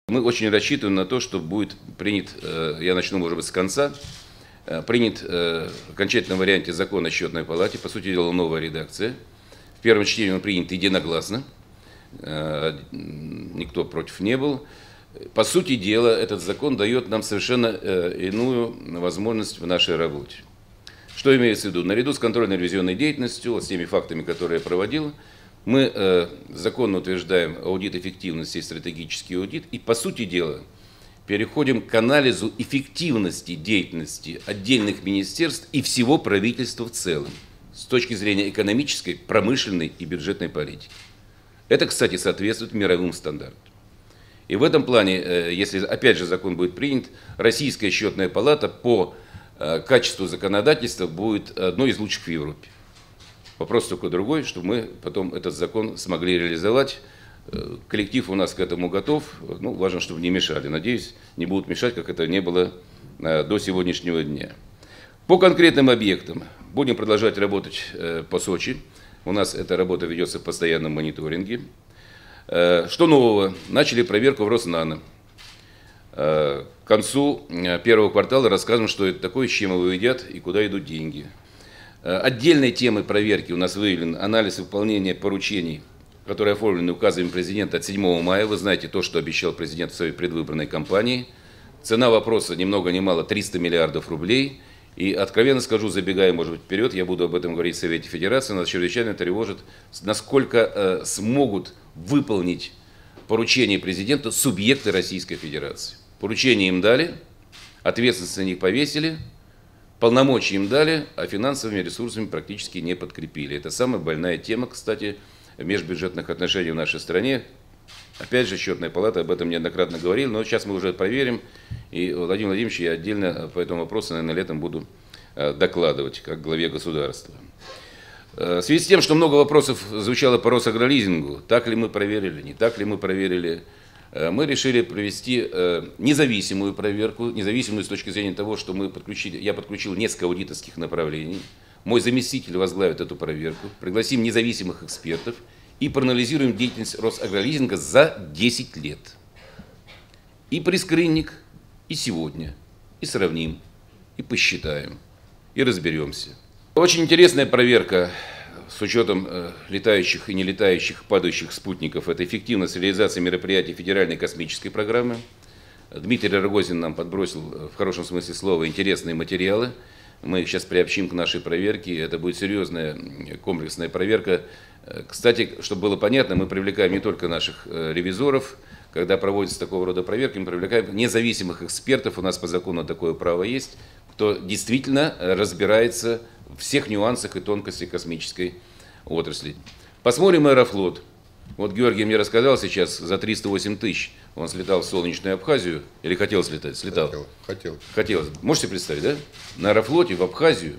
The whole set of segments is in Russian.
Мы очень рассчитываем на то, что будет принят, я начну, может быть, с конца, принят в окончательном варианте закон о счетной палате, по сути дела, новая редакция. В первом чтении он принят единогласно, никто против не был. По сути дела, этот закон дает нам совершенно иную возможность в нашей работе. Что имеется в виду? Наряду с контрольно-ревизионной деятельностью, с теми фактами, которые я проводил, мы законно утверждаем аудит эффективности и стратегический аудит, и, по сути дела, переходим к анализу эффективности деятельности отдельных министерств и всего правительства в целом, с точки зрения экономической, промышленной и бюджетной политики. Это, кстати, соответствует мировым стандартам. И в этом плане, если опять же закон будет принят, Российская счетная палата по качеству законодательства будет одной из лучших в Европе. Вопрос только другой, чтобы мы потом этот закон смогли реализовать. Коллектив у нас к этому готов. Ну, важно, чтобы не мешали. Надеюсь, не будут мешать, как это не было до сегодняшнего дня. По конкретным объектам будем продолжать работать по Сочи. У нас эта работа ведется в постоянном мониторинге. Что нового? Начали проверку в Роснано. К концу первого квартала расскажем, что это такое, с чем его едят и куда идут деньги. Отдельной темой проверки у нас выявлен анализ выполнения поручений, которые оформлены указами президента от 7 мая. Вы знаете то, что обещал президент в своей предвыборной кампании. Цена вопроса ни много ни мало 300 миллиардов рублей. И откровенно скажу, забегая, может быть, вперед, я буду об этом говорить в Совете Федерации, нас чрезвычайно тревожит, насколько смогут выполнить поручения президента субъекты Российской Федерации. Поручения им дали, ответственность на них повесили, полномочия им дали, а финансовыми ресурсами практически не подкрепили. Это самая больная тема, кстати, межбюджетных отношений в нашей стране. Опять же, счетная палата об этом неоднократно говорила, но сейчас мы уже проверим. И Владимир Владимирович, я отдельно по этому вопросу, наверное, летом буду докладывать, как главе государства. В связи с тем, что много вопросов звучало по Росагролизингу, так ли мы проверили, не так ли мы проверили, мы решили провести независимую проверку, независимую с точки зрения того, что я подключил несколько аудиторских направлений. Мой заместитель возглавит эту проверку, пригласим независимых экспертов и проанализируем деятельность Росагролизинга за 10 лет. И прескрининг, и сегодня, и сравним, и посчитаем, и разберемся. Очень интересная проверка с учетом летающих и нелетающих падающих спутников. Это эффективность реализации мероприятий федеральной космической программы. Дмитрий Рогозин нам подбросил, в хорошем смысле слова, интересные материалы. Мы их сейчас приобщим к нашей проверке. Это будет серьезная комплексная проверка. Кстати, чтобы было понятно, мы привлекаем не только наших ревизоров. Когда проводится такого рода проверки, мы привлекаем независимых экспертов. У нас по закону такое право есть, кто действительно разбирается в всех нюансах и тонкостях космической отрасли. Посмотрим Аэрофлот. Вот Георгий мне рассказал сейчас, за 308 тысяч он слетал в солнечную Абхазию. Или хотел слетать? Слетал. Хотел. Можете представить, да? На Аэрофлоте в Абхазию,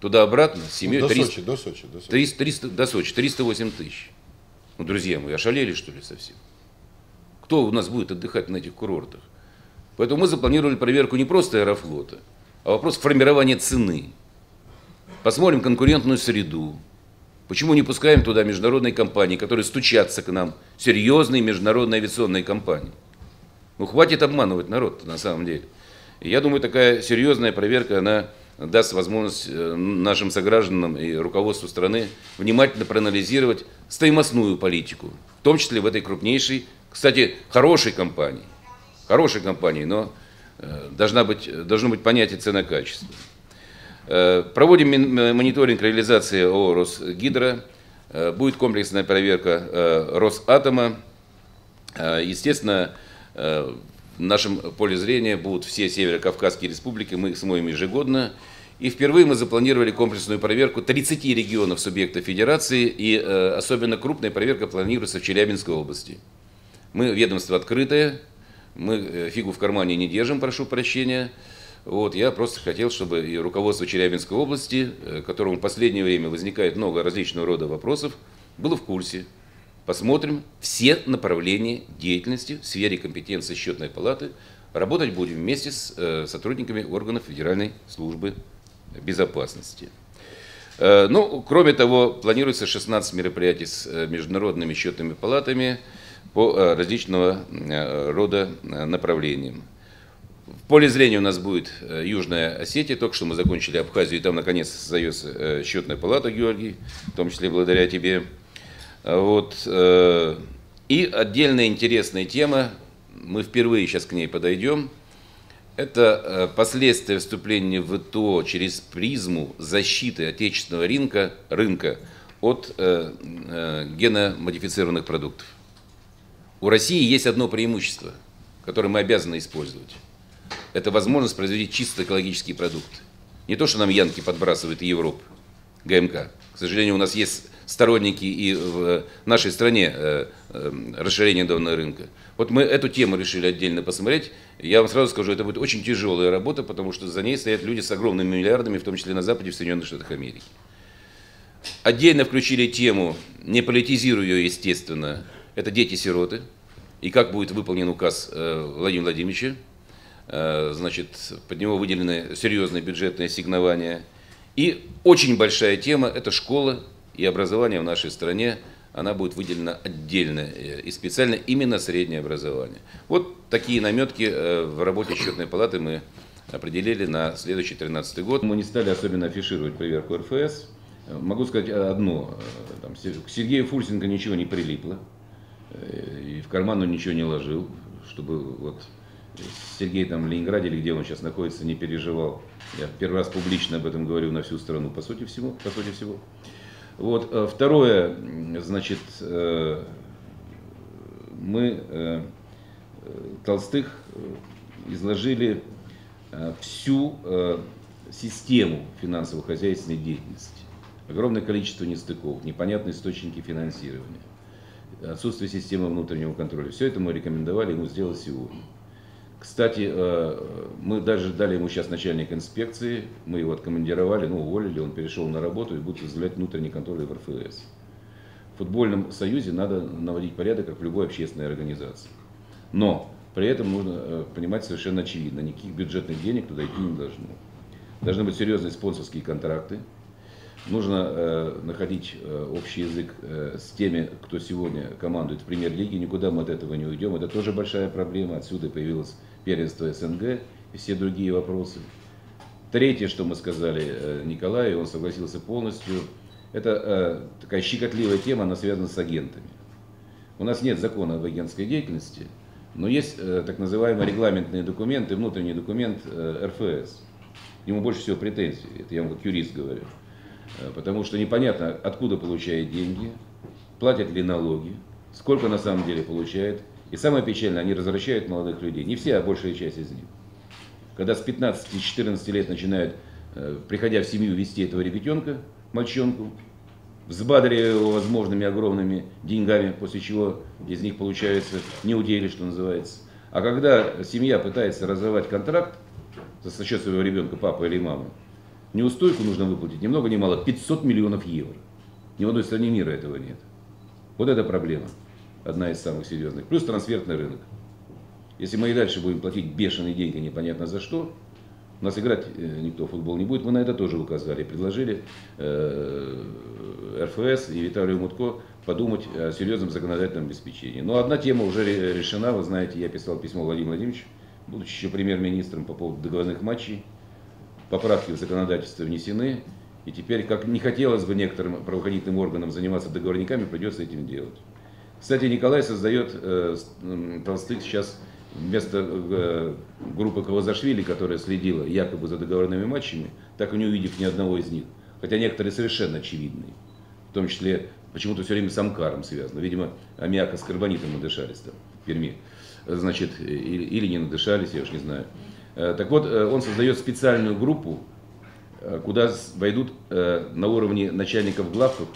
туда-обратно, с семьей. До Сочи. 308 тысяч. Ну, друзья мои, ошалели, что ли, совсем? Кто у нас будет отдыхать на этих курортах? Поэтому мы запланировали проверку не просто Аэрофлота, а вопрос формирования цены. Посмотрим конкурентную среду. Почему не пускаем туда международные компании, которые стучатся к нам, серьезные международные авиационные компании? Ну, хватит обманывать народ на самом деле. И я думаю, такая серьезная проверка, она даст возможность нашим согражданам и руководству страны внимательно проанализировать стоимостную политику, в том числе в этой крупнейшей, кстати, хорошей компании, но должно быть понятие цена-качество. Проводим мониторинг реализации ООО «Росгидро», будет комплексная проверка Росатома. Естественно, в нашем поле зрения будут все северокавказские республики, мы их смоем ежегодно. И впервые мы запланировали комплексную проверку 30 регионов субъектов федерации, и особенно крупная проверка планируется в Челябинской области. Мы ведомство открытое, мы фигу в кармане не держим, прошу прощения. Вот, я просто хотел, чтобы и руководство Челябинской области, которому в последнее время возникает много различного рода вопросов, было в курсе. Посмотрим все направления деятельности в сфере компетенции счетной палаты. Работать будем вместе с сотрудниками органов Федеральной службы безопасности. Ну, кроме того, планируется 16 мероприятий с международными счетными палатами. по различного рода направлениям. В поле зрения у нас будет Южная Осетия, только что мы закончили Абхазию, и там наконец создается счетная палата, Георгий, в том числе благодаря тебе. Вот. И отдельная интересная тема, мы впервые сейчас к ней подойдем, это последствия вступления в ВТО через призму защиты отечественного рынка от геномодифицированных продуктов. У России есть одно преимущество, которое мы обязаны использовать. Это возможность производить чисто экологические продукты. Не то, что нам янки подбрасывают и Европа, ГМК. К сожалению, у нас есть сторонники и в нашей стране расширения данного рынка. Вот мы эту тему решили отдельно посмотреть. Я вам сразу скажу, это будет очень тяжелая работа, потому что за ней стоят люди с огромными миллиардами, в том числе на Западе, в Соединенных Штатах Америки. Отдельно включили тему, не политизируя ее, естественно, это дети-сироты. И как будет выполнен указ Владимира Владимировича. Значит, под него выделены серьезные бюджетные ассигнования. И очень большая тема – это школа и образование в нашей стране. Она будет выделена отдельно и специально именно среднее образование. Вот такие наметки в работе счетной палаты мы определили на следующий 2013 год. Мы не стали особенно афишировать проверку РФС. Могу сказать одно. Там, к Сергею Фурсенко ничего не прилипло. И в карман он ничего не ложил, чтобы вот Сергей там в Ленинграде или где он сейчас находится, не переживал. Я первый раз публично об этом говорю на всю страну, по сути всего. Вот. Второе, значит, мы Толстых изложили всю систему финансово-хозяйственной деятельности. Огромное количество нестыковок, непонятные источники финансирования, отсутствие системы внутреннего контроля. Все это мы рекомендовали ему сделать сегодня. Кстати, мы даже дали ему сейчас начальник инспекции, мы его откомандировали, уволили, он перешел на работу и будет возглавлять внутренний контроль в РФС. В футбольном союзе надо наводить порядок, как в любой общественной организации. Но при этом нужно понимать совершенно очевидно, никаких бюджетных денег туда идти не должно. Должны быть серьезные спонсорские контракты. Нужно находить общий язык с теми, кто сегодня командует в премьер-лиге. Никуда мы от этого не уйдем. Это тоже большая проблема. Отсюда появилось первенство СНГ и все другие вопросы. Третье, что мы сказали Николаю, и он согласился полностью, это такая щекотливая тема, она связана с агентами. У нас нет закона об агентской деятельности, но есть так называемые регламентные документы, внутренний документ РФС. Ему больше всего претензий, это я вам как юрист говорю. Потому что непонятно, откуда получает деньги, платят ли налоги, сколько на самом деле получает. И самое печальное, они развращают молодых людей. Не все, а большая часть из них. Когда с 15-14 лет начинают, приходя в семью, вести этого ребятенка, мальчонку, взбадривая его возможными огромными деньгами, после чего из них получается неудели, что называется. А когда семья пытается разорвать контракт за счет своего ребенка, папы или мамы, неустойку нужно выплатить ни много ни мало 500 миллионов евро. Ни в одной стране мира этого нет. Вот это проблема. Одна из самых серьезных. Плюс трансферный рынок. Если мы и дальше будем платить бешеные деньги непонятно за что, у нас играть никто в футбол не будет. Мы на это тоже указали. Предложили РФС и Виталию Мутко подумать о серьезном законодательном обеспечении. Но одна тема уже решена. Вы знаете, я писал письмо Владимиру Владимировичу, будучи еще премьер-министром, по поводу договорных матчей. Поправки в законодательство внесены, и теперь, как не хотелось бы некоторым правоохранительным органам заниматься договорниками, придется этим делать. Кстати, Николай создает Толстых сейчас вместо группы Кавазашвили, которая следила якобы за договорными матчами, так и не увидев ни одного из них. Хотя некоторые совершенно очевидные, в том числе почему-то все время с Амкаром связано. Видимо, аммиака с карбонитом надышались там в Перми. Значит, или не надышались, я уж не знаю. Так вот, он создает специальную группу, куда войдут на уровне начальников главков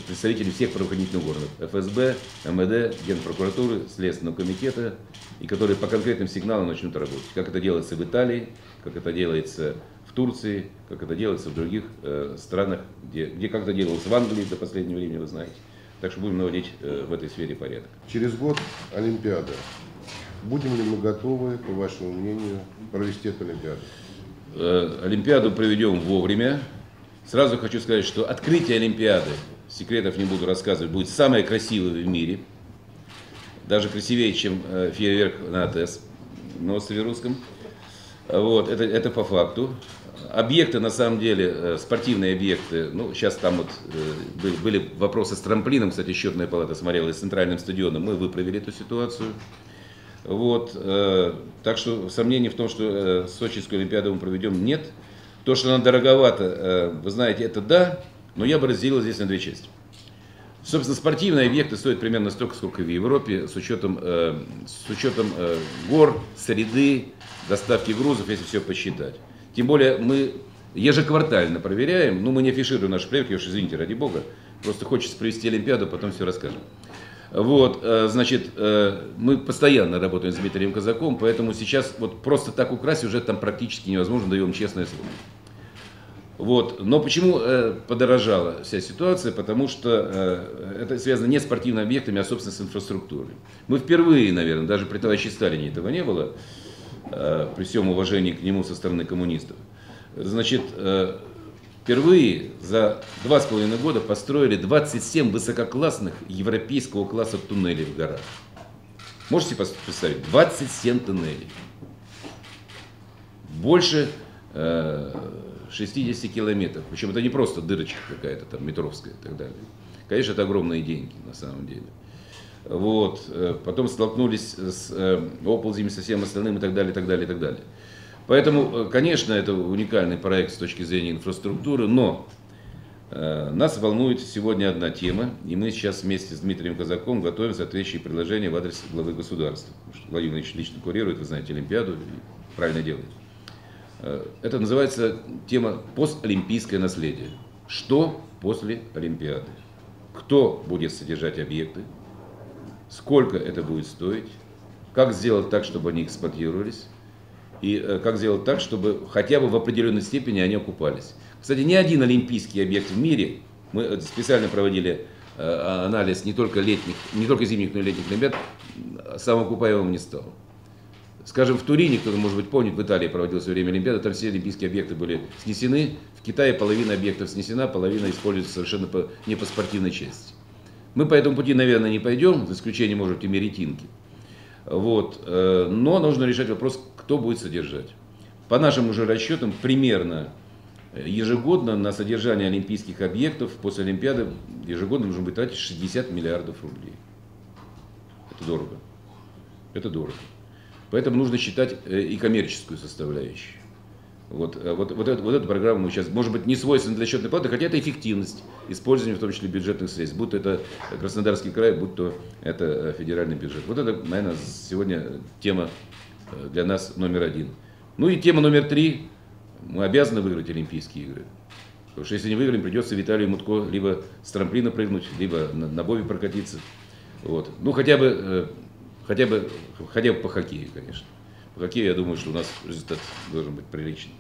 представители всех правоохранительных органов. ФСБ, МВД, Генпрокуратуры, Следственного комитета, и которые по конкретным сигналам начнут работать. Как это делается в Италии, как это делается в Турции, как это делается в других странах, где как-то делалось в Англии до последнего времени, вы знаете. Так что будем наводить в этой сфере порядок. Через год Олимпиада. Будем ли мы готовы, по вашему мнению, провести эту Олимпиаду? Олимпиаду проведем вовремя. Сразу хочу сказать, что открытие Олимпиады, секретов не буду рассказывать, будет самое красивое в мире. даже красивее, чем фейерверк на АТС на острове Русском. Вот, это по факту. Объекты, на самом деле, спортивные объекты, ну, сейчас там вот были вопросы с трамплином, кстати, счетная палата смотрела, и с центральным стадионом, мы выправили эту ситуацию. Вот, так что сомнений в том, что Сочинскую Олимпиаду мы проведем, нет. То, что она дороговато, вы знаете, это да, но я бы разделил здесь на две части. Собственно, спортивные объекты стоят примерно столько, сколько и в Европе, с учетом гор, среды, доставки грузов, если все посчитать. Тем более мы ежеквартально проверяем, ну мы не афишируем наши проверки, уж извините, ради бога, просто хочется провести Олимпиаду, потом все расскажем. Вот, значит, мы постоянно работаем с Дмитрием Казаком, поэтому сейчас вот просто так украсть уже там практически невозможно, даем честное слово. Вот. Но почему подорожала вся ситуация? Потому что это связано не с спортивными объектами, а, собственно, с инфраструктурой. Мы впервые, наверное, даже при товарище Сталине этого не было, при всем уважении к нему со стороны коммунистов. Значит, впервые за 2,5 года построили 27 высококлассных европейского класса туннелей в горах. Можете представить? 27 туннелей. Больше 60 километров. Причем это не просто дырочка какая-то там метровская и так далее. Конечно, это огромные деньги на самом деле. Вот. Потом столкнулись с оползнями, со всем остальным и так далее, и так далее, и так далее. Поэтому, конечно, это уникальный проект с точки зрения инфраструктуры, но нас волнует сегодня одна тема, и мы сейчас вместе с Дмитрием Казаком готовим соответствующие предложения в адрес главы государства. Потому что Владимир Владимирович лично курирует, вы знаете, Олимпиаду, и правильно делает. Это называется тема «Постолимпийское наследие». Что после Олимпиады? Кто будет содержать объекты? Сколько это будет стоить? Как сделать так, чтобы они эксплуатировались? И как сделать так, чтобы хотя бы в определенной степени они окупались? Кстати, ни один олимпийский объект в мире, мы специально проводили анализ не только зимних, но и летних Олимпиад, самоокупаемым не стал. Скажем, в Турине, кто-то, может быть, помнит, в Италии проводилось во время Олимпиады, там все олимпийские объекты были снесены. В Китае половина объектов снесена, половина используется совершенно не по спортивной части. Мы по этому пути, наверное, не пойдем, за исключением, может быть, Меретинки. Вот. Но нужно решать вопрос, кто будет содержать. По нашим уже расчетам, примерно ежегодно на содержание олимпийских объектов после Олимпиады ежегодно нужно будет тратить 60 миллиардов рублей. Это дорого. Это дорого. Поэтому нужно считать и коммерческую составляющую. Вот эту программу мы сейчас, может быть, не свойственно для счетной палаты, хотя это эффективность использования, в том числе бюджетных средств, будь то это Краснодарский край, будь то это федеральный бюджет. Вот это, наверное, сегодня тема для нас номер один. Ну и тема номер 3. Мы обязаны выиграть Олимпийские игры. Потому что если не выиграем, придется Виталию Мутко либо с трамплина прыгнуть, либо на Бове прокатиться. Вот. Ну хотя бы по хоккею, конечно. По хоккею, я думаю, что у нас результат должен быть приличный.